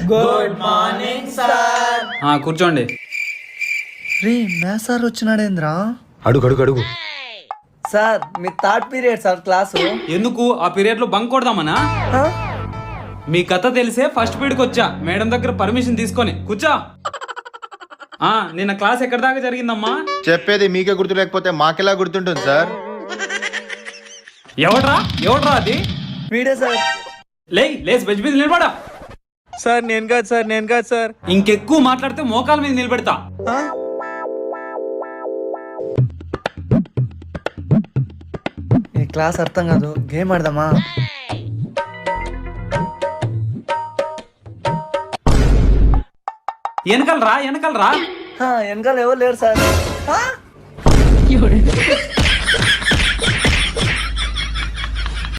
Good morning sir. కూర్చోండి. రే maths sir వచ్చినాడేంద్రా? అడుగు అడుగు అడుగు. సార్ మీ థర్డ్ పీరియడ్ సార్ క్లాసు. ఎందుకు ఆ పీరియడ్ లో బంక్ కొడదామనా? మీ కథ తెలిసే ఫస్ట్ పీరియడ్కి వచ్చా, మేడం దగ్గర పర్మిషన్ తీసుకొని కూర్చో. నిన్న క్లాస్ ఎక్కడి దాకా జరిగిందమ్మా? చెప్పేది మీకే గుర్తు లేకపోతే మాకెలా గుర్తుంటుంది సార్? ఎవడ్రా అది? వీడే సార్. లేచి బెంచ్ మీద నిలబడా. సార్ నేను కాదు సార్. ఇంకెక్కువ మాట్లాడితే మోకాల మీద నిలబెడతా. ఈ క్లాస్ అర్థం కాదు, గేమ్ ఆడదామా? వెనకాలరా. వెనకాల ఎవరు లేరు సార్.